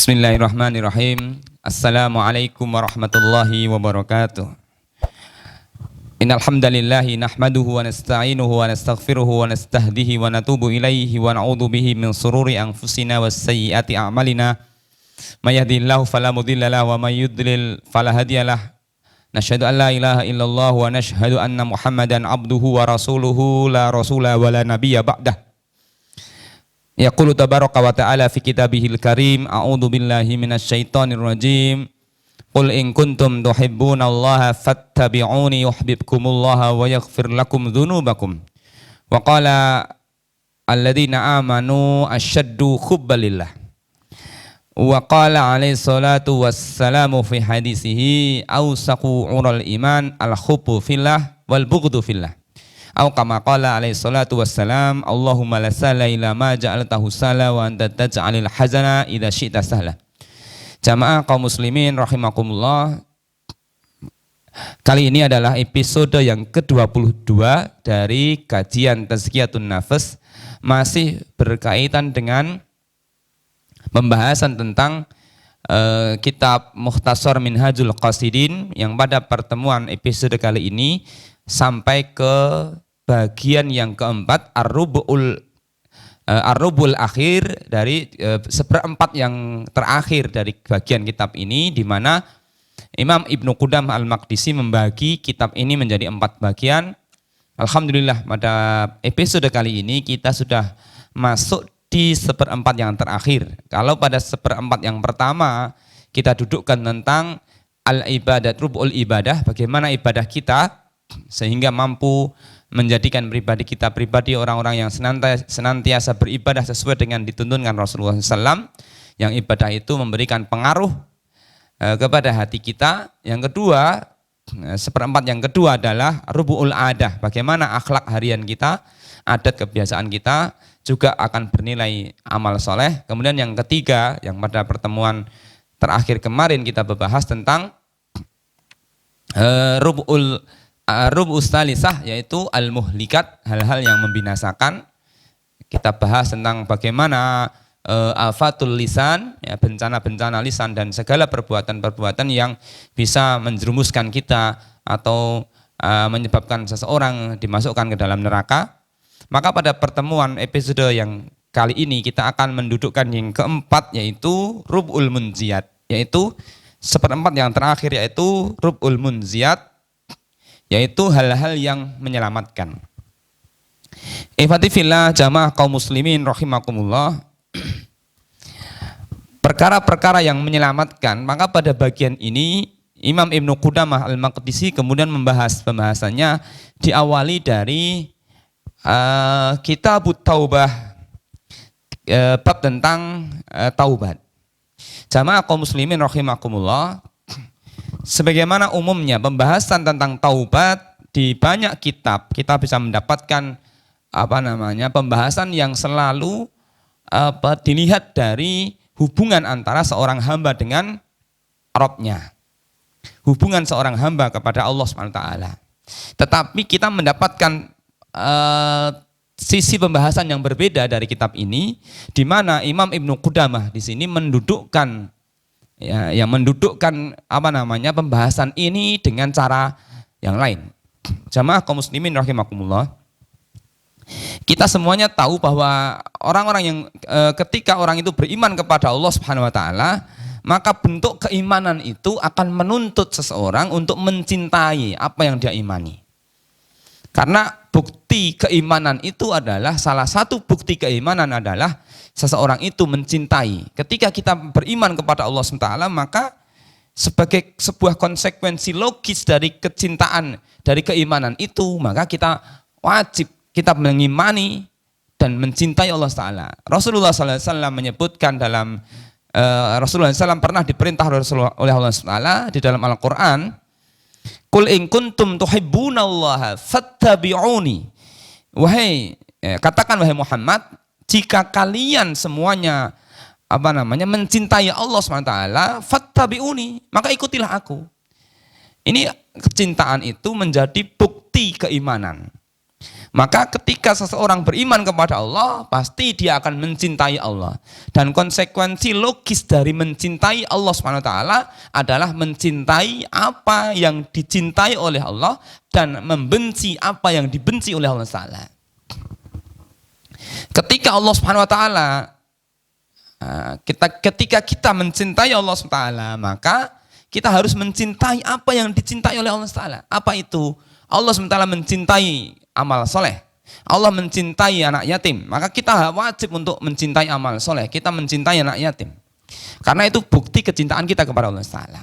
Bismillahirrahmanirrahim. Assalamualaikum warahmatullahi wabarakatuh. Innal hamdalillahi nahmaduhu wa nasta'inuhu wa nastaghfiruhu wa nastahdihi wa natubu ilaihi wa na'udzu bihi min sururi anfusina was sayyiati a'malina. May yahdihillahu fala mudilla lahu wa may yudlil fala hadiyalah. Nasyhadu an la ilaha illallah wa nashhadu anna Muhammadan abduhu wa rasuluhu la rasula wa la nabiyya ba'dah. Yaqulu tabaraka wa ta'ala fi kitabihil karim, a'udzu billahi minasyaitonir rajim. Qul in kuntum tuhibbunallaha fattabi'uni yuhibbukumullahu wa yaghfir lakum dzunubakum. Wa qala alladziina amanu asyaddu hubban lillah. Wa qala alaihi salatu wassalamu fi hadisihi awsaqu ural iman al-hubbu fillah wal bughdu fillah. Au kama qala alaihi salatu wassalam, Allahumma la sahla illa ma ja'altahu sahla wa anta taj'alul hazana idza syi'ta sahla. Jamaah kaum muslimin rahimakumullah. Kali ini adalah episode yang ke-22 dari kajian Tazkiyatun Nafs, masih berkaitan dengan pembahasan tentang kitab Mukhtasar Minhajul Qasidin, yang pada pertemuan episode kali ini sampai ke bagian yang keempat, ar-rubul akhir dari seperempat yang terakhir dari bagian kitab ini, di mana Imam Ibnu Qudamah Al-Maqdisi membagi kitab ini menjadi 4 bagian. Alhamdulillah pada episode kali ini kita sudah masuk di seperempat yang terakhir. Kalau pada seperempat yang pertama kita dudukkan tentang al-ibadat, rubul ibadah, bagaimana ibadah kita sehingga mampu menjadikan pribadi kita pribadi orang-orang yang senantiasa beribadah sesuai dengan dituntunkan Rasulullah SAW, yang ibadah itu memberikan pengaruh kepada hati kita. Yang kedua, seperempat yang kedua adalah rubul adah, bagaimana akhlak harian kita, adat kebiasaan kita juga akan bernilai amal soleh. Kemudian yang ketiga, yang pada pertemuan terakhir kemarin kita membahas tentang rub'us talisah, yaitu al-muhlikat, hal-hal yang membinasakan. Kita bahas tentang bagaimana afatul lisan, ya, bencana-bencana lisan dan segala perbuatan-perbuatan yang bisa menjerumuskan kita atau menyebabkan seseorang dimasukkan ke dalam neraka. Maka pada pertemuan episode yang kali ini kita akan mendudukkan yang keempat, yaitu rub'ul munziyat, yaitu seperempat yang terakhir, yaitu rub'ul munziyat, yaitu hal-hal yang menyelamatkan. Ikhwati fillah, jamaah kaum muslimin rahimakumullah. Perkara-perkara yang menyelamatkan, maka pada bagian ini Imam Ibnu Qudamah Al-Maqdisi kemudian membahas pembahasannya diawali dari Kitabut Taubah, bab tentang taubat. Jamaah kaum muslimin rahimakumullah, sebagaimana umumnya pembahasan tentang taubat di banyak kitab, kita bisa mendapatkan pembahasan yang selalu dilihat dari hubungan antara seorang hamba dengan Rabbnya, hubungan seorang hamba kepada Allah SWT. Tetapi kita mendapatkan sisi pembahasan yang berbeda dari kitab ini, di mana Imam Ibnu Qudamah di sini mendudukkan pembahasan ini dengan cara yang lain. Jamaah kaum muslimin rahimakumullah, kita semuanya tahu bahwa orang-orang yang ketika orang itu beriman kepada Allah Subhanahu wa taala, maka bentuk keimanan itu akan menuntut seseorang untuk mencintai apa yang dia imani. Karena bukti keimanan itu adalah, salah satu bukti keimanan adalah seseorang itu mencintai. Ketika kita beriman kepada Allah SWT, maka sebagai sebuah konsekuensi logis dari kecintaan, dari keimanan itu, maka kita wajib kita mengimani dan mencintai Allah SWT. Rasulullah SAW menyebutkan dalam Rasulullah SAW pernah diperintah oleh Allah SWT di dalam Al-Quran, Qul in kuntum tuhibbunallaha fattabi'uni. Katakan wahai Muhammad, jika kalian semuanya mencintai Allah SWT, fattabi'uni, maka ikutilah aku. Ini kecintaan itu menjadi bukti keimanan. Maka ketika seseorang beriman kepada Allah, pasti dia akan mencintai Allah. Dan konsekuensi logis dari mencintai Allah SWT adalah mencintai apa yang dicintai oleh Allah dan membenci apa yang dibenci oleh Allah SWT. Ketika Allah SWT, ketika kita mencintai Allah SWT, maka kita harus mencintai apa yang dicintai oleh Allah SWT. Apa itu? Allah SWT mencintai amal soleh. Allah mencintai anak yatim. Maka kita wajib untuk mencintai amal soleh. Kita mencintai anak yatim. Karena itu bukti kecintaan kita kepada Allah Ta'ala.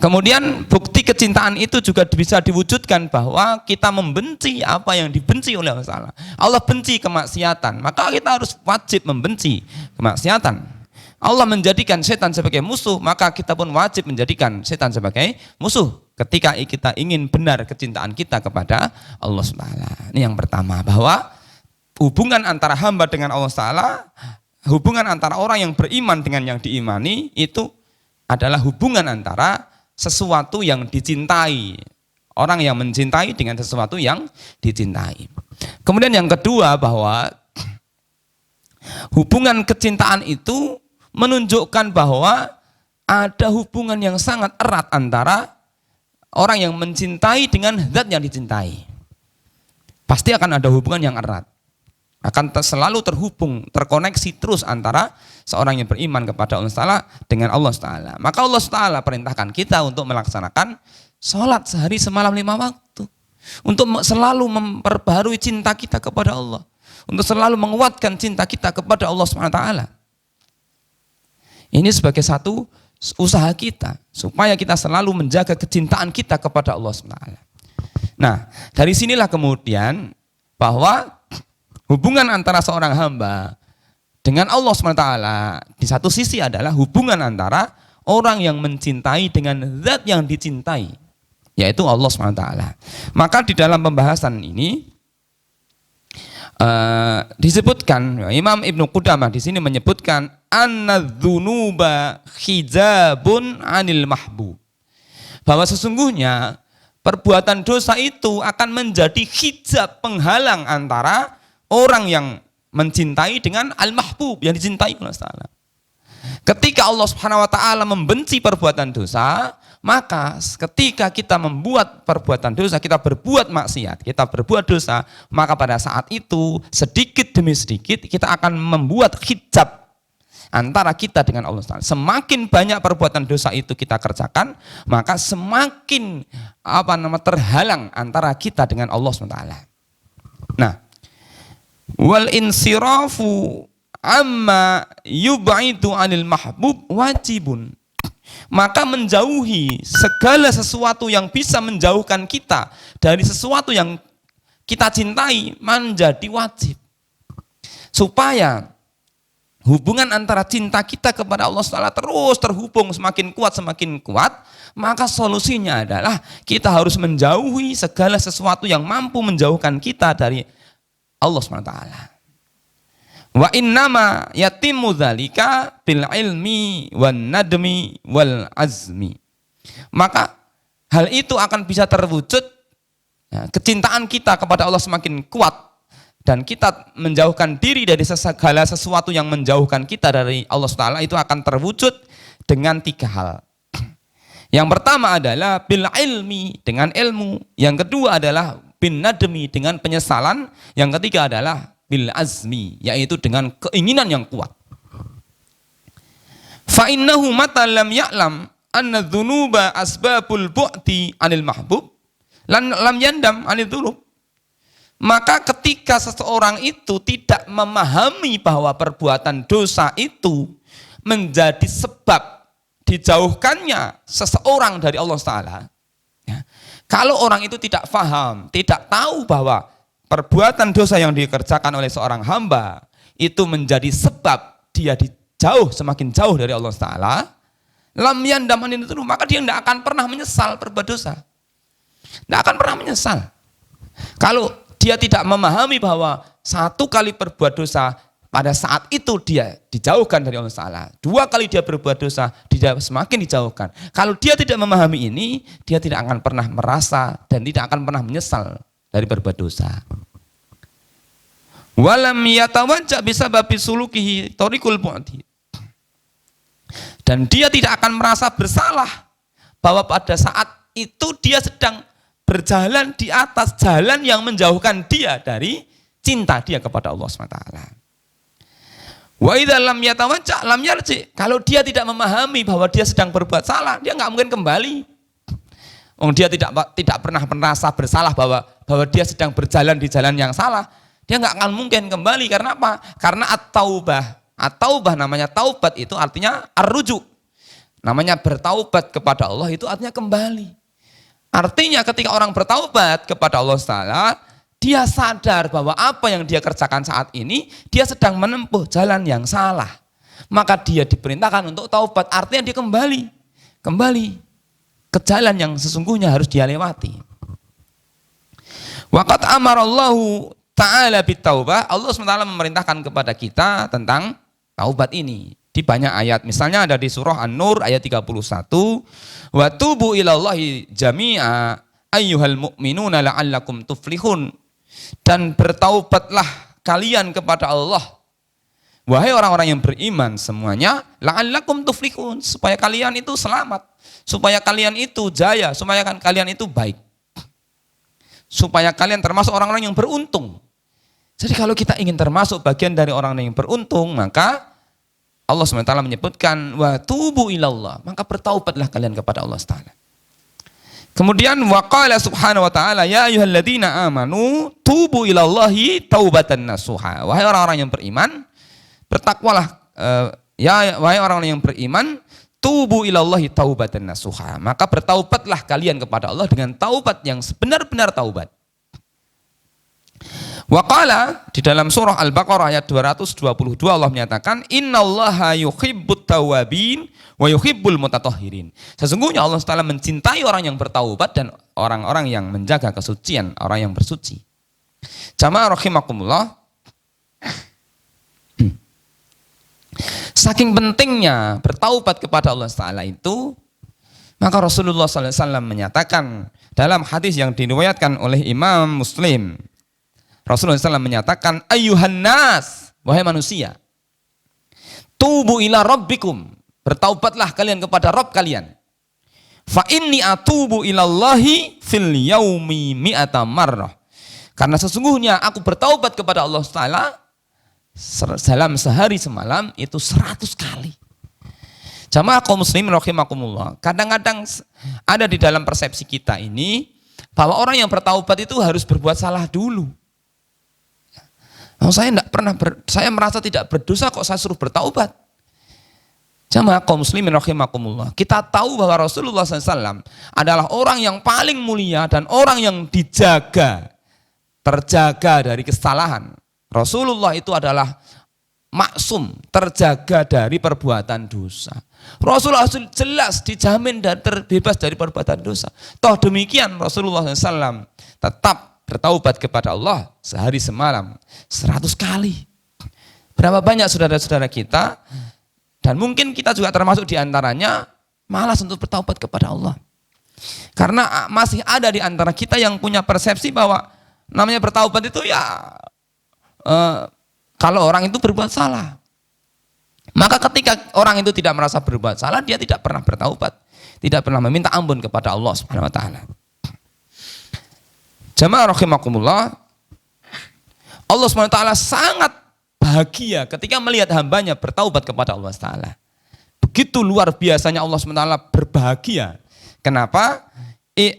Kemudian bukti kecintaan itu juga bisa diwujudkan bahwa kita membenci apa yang dibenci oleh Allah Ta'ala. Allah benci kemaksiatan. Maka kita harus wajib membenci kemaksiatan. Allah menjadikan setan sebagai musuh, maka kita pun wajib menjadikan setan sebagai musuh ketika kita ingin benar kecintaan kita kepada Allah SWT. Ini yang pertama, bahwa hubungan antara hamba dengan Allah SWT, hubungan antara orang yang beriman dengan yang diimani, itu adalah hubungan antara sesuatu yang dicintai. Orang yang mencintai dengan sesuatu yang dicintai. Kemudian yang kedua, bahwa hubungan kecintaan itu menunjukkan bahwa ada hubungan yang sangat erat antara orang yang mencintai dengan zat yang dicintai. Pasti akan ada hubungan yang erat. Akan selalu terhubung, terkoneksi terus antara seorang yang beriman kepada Allah Ta'ala dengan Allah Ta'ala. Maka Allah Ta'ala perintahkan kita untuk melaksanakan sholat sehari semalam 5 waktu. Untuk selalu memperbarui cinta kita kepada Allah. Untuk selalu menguatkan cinta kita kepada Allah SWT. Ini sebagai satu usaha kita supaya kita selalu menjaga kecintaan kita kepada Allah SWT. Nah, dari sinilah kemudian bahwa hubungan antara seorang hamba dengan Allah SWT di satu sisi adalah hubungan antara orang yang mencintai dengan zat yang dicintai, yaitu Allah SWT. Maka di dalam pembahasan ini disebutkan, Imam Ibnu Qudamah di sini menyebutkan annadzunuba hijabun anil mahbub, bahwa sesungguhnya perbuatan dosa itu akan menjadi hijab penghalang antara orang yang mencintai dengan al-mahbub, yang dicintai Allah Ta'ala. Ketika Allah Subhanahu wa taala membenci perbuatan dosa, maka ketika kita membuat perbuatan dosa, kita berbuat maksiat, kita berbuat dosa, maka pada saat itu sedikit demi sedikit kita akan membuat hijab antara kita dengan Allah Ta'ala. Semakin banyak perbuatan dosa itu kita kerjakan, maka semakin terhalang antara kita dengan Allah SWT. Nah, wal insirafu amma yub'idu 'anil mahbub wajibun. Maka menjauhi segala sesuatu yang bisa menjauhkan kita dari sesuatu yang kita cintai menjadi wajib. Supaya hubungan antara cinta kita kepada Allah SWT terus terhubung semakin kuat, maka solusinya adalah kita harus menjauhi segala sesuatu yang mampu menjauhkan kita dari Allah SWT. Wa innama yatimmu dzalika bil ilmi wan nadmi wal azmi. Maka hal itu akan bisa terwujud, ya, kecintaan kita kepada Allah semakin kuat dan kita menjauhkan diri dari segala sesuatu yang menjauhkan kita dari Allah SWT, itu akan terwujud dengan 3 hal. Yang pertama adalah bil ilmi, dengan ilmu. Yang kedua adalah bin nadmi, dengan penyesalan. Yang ketiga adalah bil azmi, yaitu dengan keinginan yang kuat. Fa innahu mata lam ya'lam anna dzunuba asbabul bu'ti 'anil mahbub lam yandam 'anil dzunub. Maka ketika seseorang itu tidak memahami bahwa perbuatan dosa itu menjadi sebab dijauhkannya seseorang dari Allah Ta'ala, ya, kalau orang itu tidak paham, tidak tahu bahwa perbuatan dosa yang dikerjakan oleh seorang hamba itu menjadi sebab dia semakin jauh dari Allah Ta'ala, lam yandam anil dzunub, maka dia tidak akan pernah menyesal berbuat dosa. Tidak akan pernah menyesal. Kalau dia tidak memahami bahwa 1 kali berbuat dosa, pada saat itu dia dijauhkan dari Allah Ta'ala. 2 kali dia berbuat dosa, dia semakin dijauhkan. Kalau dia tidak memahami ini, dia tidak akan pernah merasa dan tidak akan pernah menyesal dari berbuat dosa. Walam yatawajja bisababi sulukihi tariqul bu'di. Dan dia tidak akan merasa bersalah bahwa pada saat itu dia sedang berjalan di atas jalan yang menjauhkan dia dari cinta dia kepada Allah SWT. Wa idza lam yatawajja lam yarji. Kalau dia tidak memahami bahwa dia sedang berbuat salah, dia nggak mungkin kembali. Dia tidak pernah merasa bersalah bahwa dia sedang berjalan di jalan yang salah. Dia nggak akan mungkin kembali. Karena apa? Karena at-taubah. At-taubah namanya taubat itu artinya ar-ruju. Namanya bertaubat kepada Allah itu artinya kembali. Artinya ketika orang bertaubat kepada Allah Ta'ala, dia sadar bahwa apa yang dia kerjakan saat ini, dia sedang menempuh jalan yang salah. Maka dia diperintahkan untuk taubat, artinya dia kembali ke jalan yang sesungguhnya harus dia lewati. Waqad amarallahu ta'ala bitaubah, Allah SWT memerintahkan kepada kita tentang taubat ini. Di banyak ayat, misalnya ada di surah An-Nur ayat 31, wa tubu ilallahi jami'a ayyuhal mu'minuna la'allakum tuflihun. Dan bertaubatlah kalian kepada Allah, wahai orang-orang yang beriman semuanya, la'allakum tuflihun, supaya kalian itu selamat, supaya kalian itu jaya, supaya kalian itu baik, supaya kalian termasuk orang-orang yang beruntung. Jadi kalau kita ingin termasuk bagian dari orang-orang yang beruntung, maka Allah SWT menyebutkan wa tubu ilallah, maka bertaubatlah kalian kepada Allah SWT. Kemudian waqala subhanahu wa ta'ala ya ayyuhalladzina amanu tubu ilallahi taubatan nasuha. Wahai orang-orang yang beriman, bertakwalah wahai orang-orang yang beriman, tubu ilallahi taubatan nasuha. Maka bertaubatlah kalian kepada Allah dengan taubat yang sebenar-benar taubat. Waqala di dalam surah Al-Baqarah ayat 222 Allah menyatakan innallaha yuhibbut tawwabin wa yuhibbul mutatahhirin. Sesungguhnya Allah Ta'ala mencintai orang yang bertaubat dan orang-orang yang menjaga kesucian, orang yang bersuci. Jamaah rahimakumullah. Saking pentingnya bertaubat kepada Allah Ta'ala itu, maka Rasulullah SAW menyatakan dalam hadis yang diriwayatkan oleh Imam Muslim, Rasulullah SAW menyatakan, ayyuhan nas, wahai manusia, tubu ila rabbikum, bertaubatlah kalian kepada Rabb kalian. Fa inni atubu ilallahi fil yaumi mi'ata marrah. Karena sesungguhnya aku bertaubat kepada Allah Ta'ala dalam sehari semalam itu 100 kali. Jamaah kaum muslimin rahimakumullah. Kadang-kadang ada di dalam persepsi kita ini bahwa orang yang bertaubat itu harus berbuat salah dulu. Saya merasa tidak berdosa kok saya suruh bertaubat. Jamaah kaum muslimin rahimakumullah. Kita tahu bahwa Rasulullah SAW adalah orang yang paling mulia dan orang yang terjaga dari kesalahan. Rasulullah itu adalah maksum, terjaga dari perbuatan dosa. Rasulullah jelas dijamin dan terbebas dari perbuatan dosa. Toh demikian Rasulullah SAW tetap bertaubat kepada Allah sehari semalam 100 kali. Berapa banyak saudara-saudara kita, dan mungkin kita juga termasuk diantaranya, malas untuk bertaubat kepada Allah. Karena masih ada di antara kita yang punya persepsi bahwa namanya bertaubat itu ya kalau orang itu berbuat salah. Maka ketika orang itu tidak merasa berbuat salah, dia tidak pernah bertaubat, tidak pernah meminta ampun kepada Allah Subhanahu wa taala. Jamaah rahimakumullah, Allah SWT sangat bahagia ketika melihat hambanya bertaubat kepada Allah SWT. Begitu luar biasanya Allah SWT berbahagia. Kenapa?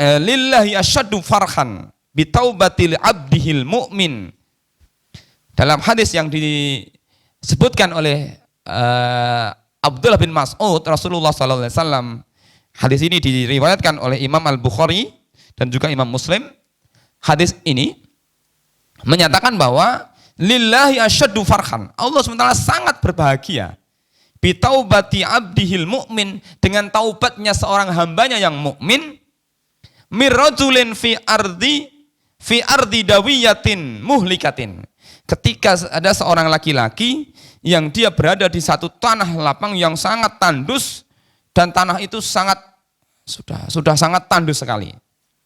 Lillahi asyaddu farhan bitaubatil abdihil mu'min. Dalam hadis yang disebutkan oleh Abdullah bin Mas'ud, Rasulullah SAW, hadis ini diriwayatkan oleh Imam Al-Bukhari dan juga Imam Muslim. Hadis ini menyatakan bahwa lillahi asyaddu farhan, Allah SWT sangat berbahagia bitaubati abdihil mu'min, dengan taubatnya seorang hambanya yang mukmin, mirrajulin fi ardi dawiyatin muhlikatin, ketika ada seorang laki-laki yang dia berada di satu tanah lapang yang sangat tandus, dan tanah itu sudah sangat tandus sekali,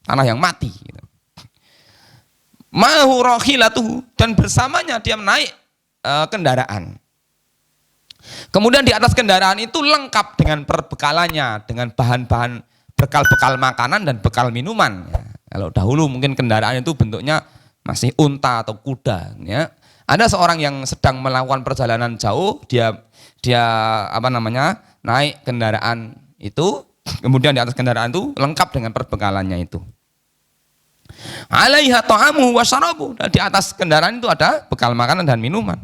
tanah yang mati gitu. Ma'ahu rakhilatuhu, dan bersamanya dia naik kendaraan. Kemudian di atas kendaraan itu lengkap dengan perbekalannya, dengan bahan-bahan bekal-bekal makanan dan bekal minuman. Ya. Kalau dahulu mungkin kendaraan itu bentuknya masih unta atau kuda. Ya. Ada seorang yang sedang melakukan perjalanan jauh, dia naik kendaraan itu, kemudian di atas kendaraan itu lengkap dengan perbekalannya itu. Alaiha ta'amuhu wa syarabuhu, dan di atas kendaraan itu ada bekal makanan dan minuman.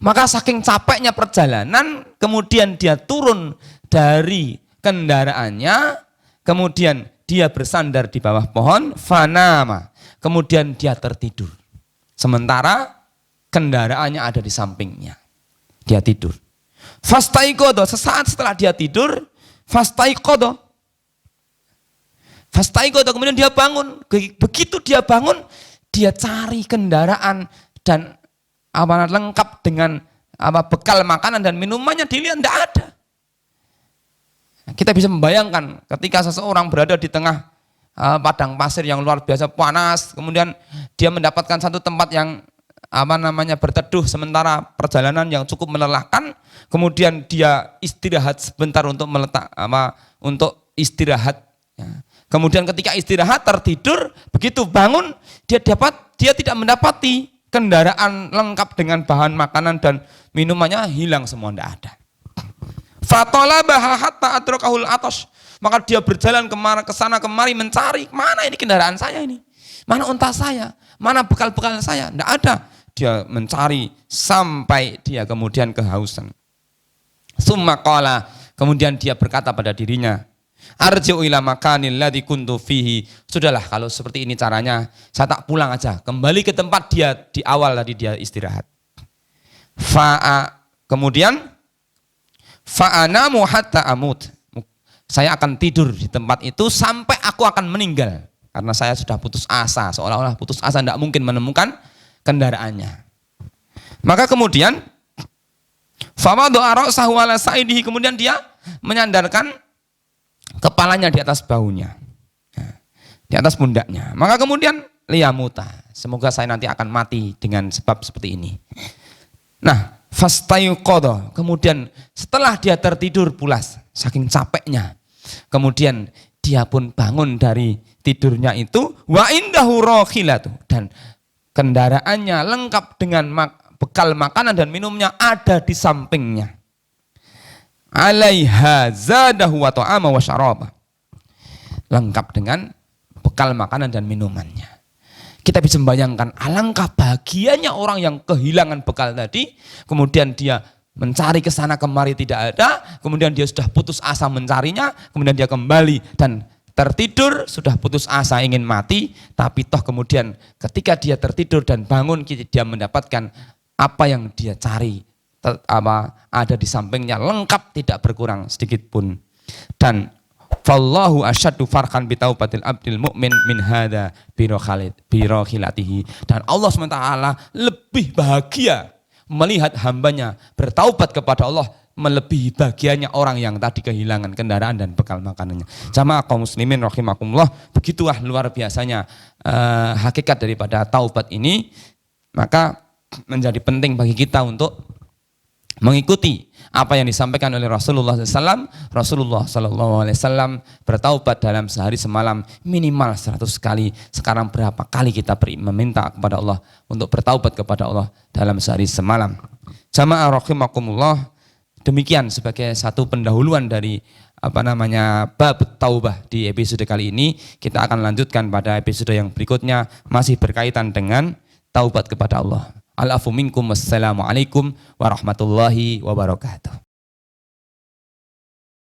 Maka saking capeknya perjalanan, kemudian dia turun dari kendaraannya, kemudian dia bersandar di bawah pohon, fanama, kemudian dia tertidur. Sementara kendaraannya ada di sampingnya. Dia tidur. Fastaiqadha, sesaat setelah dia tidur, fastaiqadha, kemudian dia bangun. Begitu dia bangun, dia cari kendaraan dan lengkap dengan bekal makanan dan minumannya, dilihat tidak ada. Kita bisa membayangkan ketika seseorang berada di tengah padang pasir yang luar biasa panas, kemudian dia mendapatkan satu tempat yang berteduh sementara perjalanan yang cukup melelahkan, kemudian dia istirahat sebentar untuk untuk istirahat. Kemudian ketika istirahat tertidur, begitu bangun dia tidak mendapati kendaraan lengkap dengan bahan makanan dan minumannya, hilang semua, tidak ada. Fatalabaha hatta adrakahul atas, maka dia berjalan ke sana kemari mencari, mana ini kendaraan saya ini, mana unta saya, mana bekal-bekal saya, tidak ada. Dia mencari sampai dia kemudian kehausan. Summa qala, kemudian dia berkata pada dirinya, arji'u ila makanil ladzi kuntu fihi. Sudahlah, kalau seperti ini caranya, saya tak pulang aja, kembali ke tempat dia di awal tadi dia istirahat. Kemudian fa'anamu hatta amut, saya akan tidur di tempat itu sampai aku akan meninggal, karena saya sudah putus asa, seolah-olah putus asa, tidak mungkin menemukan kendaraannya. Maka kemudian fawadha'a ra'sahu ala sa'idihi, kemudian dia menyandarkan kepalanya di atas bahunya, di atas pundaknya. Maka kemudian liyamuta, semoga saya nanti akan mati dengan sebab seperti ini. Nah, fastaiqadha, kemudian setelah dia tertidur pulas saking capeknya, kemudian dia pun bangun dari tidurnya itu, wa indahu rakhilatu, dan kendaraannya lengkap dengan bekal makanan dan minumnya ada di sampingnya. Alaiha zadahu wa ta'ama wa syaraba, lengkap dengan bekal makanan dan minumannya. Kita bisa membayangkan alangkah bahagianya orang yang kehilangan bekal tadi, kemudian dia mencari ke sana kemari tidak ada, kemudian dia sudah putus asa mencarinya, kemudian dia kembali dan tertidur, sudah putus asa ingin mati, tapi toh kemudian ketika dia tertidur dan bangun, dia mendapatkan apa yang dia cari, ada di sampingnya, lengkap, tidak berkurang sedikit pun. Dan fallahu asyaddu farhan bi taubatil abdil mu'min min hadza birakhilatihi, dan Allah SWT lebih bahagia melihat hambanya bertaubat kepada Allah, melebihi bahagianya orang yang tadi kehilangan kendaraan dan bekal makanannya. Jamaah kaum muslimin rahimakumullah, begitulah luar biasanya hakikat daripada taubat ini. Maka menjadi penting bagi kita untuk mengikuti apa yang disampaikan oleh Rasulullah SAW. Rasulullah SAW bertaubat dalam sehari semalam minimal 100 kali. Sekarang berapa kali kita meminta kepada Allah untuk bertaubat kepada Allah dalam sehari semalam? Jamaah rahimakumullah, demikian sebagai satu pendahuluan dari bab taubah di episode kali ini. Kita akan lanjutkan pada episode yang berikutnya, masih berkaitan dengan taubat kepada Allah. Al-afu minkum, wassalamualaikum warahmatullahi wabarakatuh.